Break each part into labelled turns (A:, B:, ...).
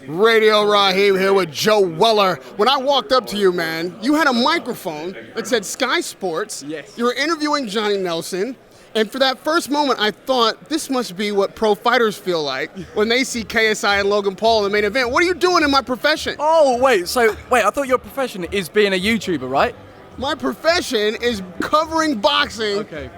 A: Radio Rahim here with Joe Weller. When I walked up to you, man, you had a microphone that said Sky Sports.
B: Yes.
A: You were interviewing Johnny Nelson. And for that first moment, I thought this must be what pro fighters feel like when they see KSI and Logan Paul in the main event. What are you doing in my profession?
B: Oh, wait, I thought your profession is being a YouTuber, right?
A: My profession is covering boxing.
B: Okay.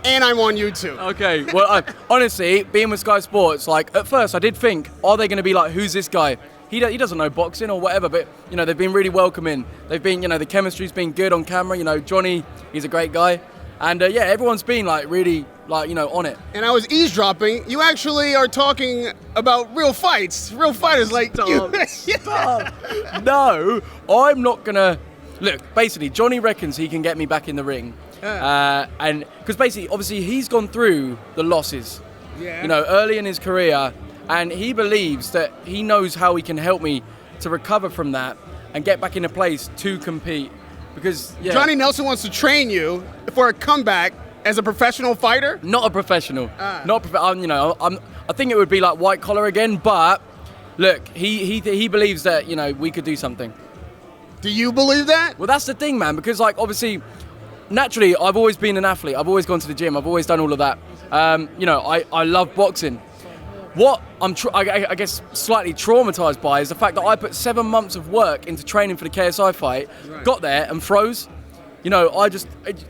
A: And I'm on YouTube.
B: Okay, well, honestly, being with Sky Sports, like, at first I did think, are they going to be like, who's this guy? He doesn't know boxing or whatever, but, you know, they've been really welcoming. They've been, you know, the chemistry's been good on camera. You know, Johnny, he's a great guy. And, yeah, everyone's been, like, really, like, you know, on it.
A: And I was eavesdropping. You actually are talking about real fights. Real fighters like you.
B: Stop. No, I'm not going to... Look, basically, Johnny reckons he can get me back in the ring. And because basically, obviously, he's gone through the losses, you know, early in his career, and he believes that he knows how he can help me to recover from that and get back in a place to compete. Because
A: Johnny Nelson wants to train you for a comeback as a professional fighter.
B: Not a professional, you know, I think it would be like white collar again. But look, he believes that, you know, we could do something.
A: Do you believe that?
B: Well, that's the thing, man. Because like obviously. Naturally, I've always been an athlete. I've always gone to the gym. I've always done all of that. You know, I love boxing. What I'm, I guess, slightly traumatized by is the fact that I put 7 months of work into training for the KSI fight, got there and froze. You know,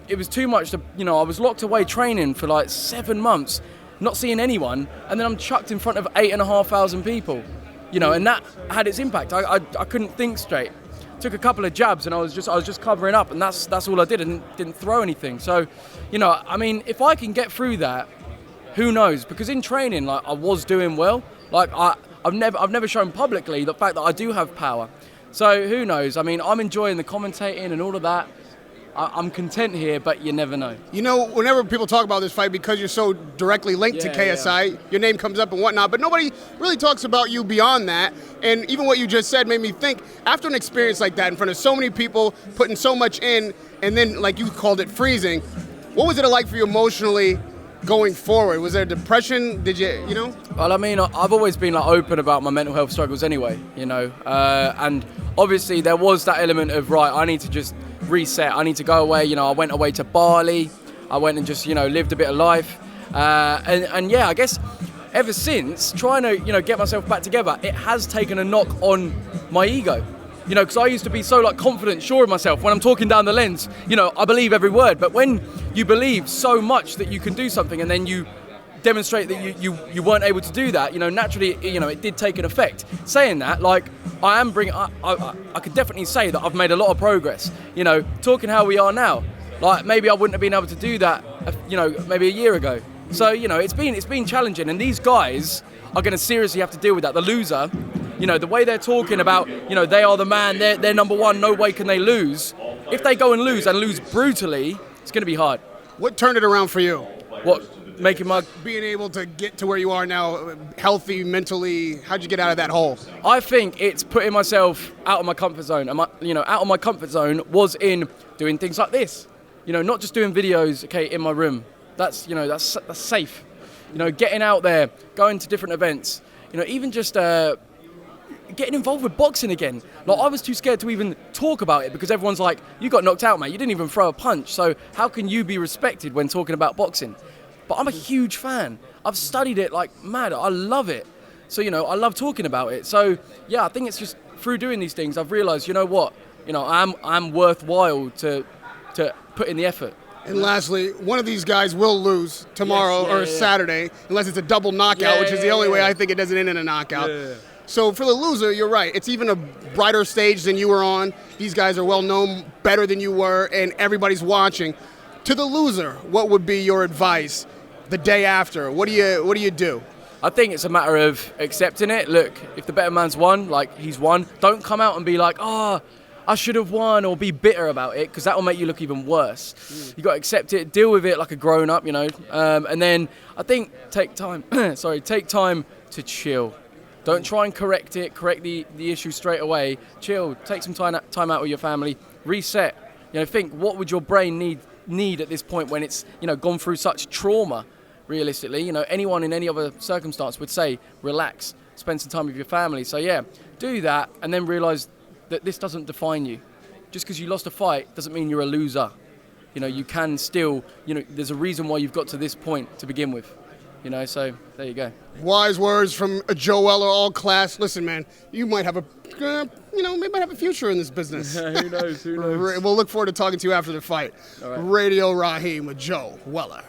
B: it was too much. You know, I was locked away training for like 7 months, not seeing anyone, and then I'm chucked in front of 8,500 people. You know, and that had its impact. I couldn't think straight. Took a couple of jabs and I was just covering up, and that's all I did, and didn't throw anything. So, you know, I mean, if I can get through that, who knows? Because in training, like, I was doing well. Like I've never shown publicly the fact that I do have power. So who knows? I mean, I'm enjoying the commentating and all of that. I'm content here, but you never know.
A: You know, whenever people talk about this fight, because you're so directly linked to KSI, your name comes up and whatnot, but nobody really talks about you beyond that. And even what you just said made me think, after an experience like that in front of so many people, putting so much in, and then, like you called it, freezing, what was it like for you emotionally going forward? Was there depression? Did you know?
B: Well, I mean, I've always been like open about my mental health struggles anyway, you know, and obviously there was that element of, right, I need to just reset. I need to go away. You know, I went away to Bali. I went and just, you know, lived a bit of life. And yeah, I guess ever since, trying to, you know, get myself back together, it has taken a knock on my ego. You know, because I used to be so like confident, sure of myself. When I'm talking down the lens, you know, I believe every word. But when you believe so much that you can do something and then you demonstrate that you weren't able to do that, you know, naturally, you know, it did take an effect. Saying that, like, I could definitely say that I've made a lot of progress. You know, talking how we are now, like maybe I wouldn't have been able to do that, you know, maybe a year ago. So, you know, it's been challenging, and these guys are going to seriously have to deal with that. The loser, you know, the way they're talking about, you know, they are the man, they're number one, no way can they lose. If they go and lose brutally, it's going to be hard.
A: What turned it around for you?
B: What?
A: Being able to get to where you are now, healthy, mentally, how'd you get out of that hole?
B: I think it's putting myself out of my comfort zone. And out of my comfort zone was in doing things like this. You know, not just doing videos, okay, in my room. That's, you know, that's safe. You know, getting out there, going to different events. You know, even just getting involved with boxing again. Like, I was too scared to even talk about it because everyone's like, you got knocked out, mate. You didn't even throw a punch. So how can you be respected when talking about boxing? But I'm a huge fan. I've studied it like mad. I love it. So, you know, I love talking about it. So, yeah, I think it's just through doing these things, I've realized, you know what? You know, I'm worthwhile to put in the effort.
A: And lastly, one of these guys will lose tomorrow or Saturday, unless it's a double knockout, which is the only way I think it doesn't end in a knockout. Yeah. So for the loser, you're right. It's even a brighter stage than you were on. These guys are well known, better than you were, and everybody's watching. To the loser, what would be your advice the day after? What do you do?
B: I think it's a matter of accepting it. Look, if the better man's won, like, he's won. Don't come out and be like, I should have won, or be bitter about it, because that will make you look even worse. You got to accept it, deal with it like a grown-up, you know. And then I think take time to chill. Don't try and correct the issue straight away. Chill, take some time out with your family, reset. You know, think, what would your brain need at this point when it's, you know, gone through such trauma? Realistically, you know, anyone in any other circumstance would say relax, spend some time with your family. So yeah, do that, and then realize that this doesn't define you. Just because you lost a fight doesn't mean you're a loser. You know, you can still, you know, there's a reason why you've got to this point to begin with. You know, so there you go.
A: Wise words from Joe Weller, all class. Listen, man, you might have maybe have a future in this business.
B: Who knows?
A: We'll look forward to talking to you after the fight.
B: All right.
A: Radio Rahim with Joe Weller.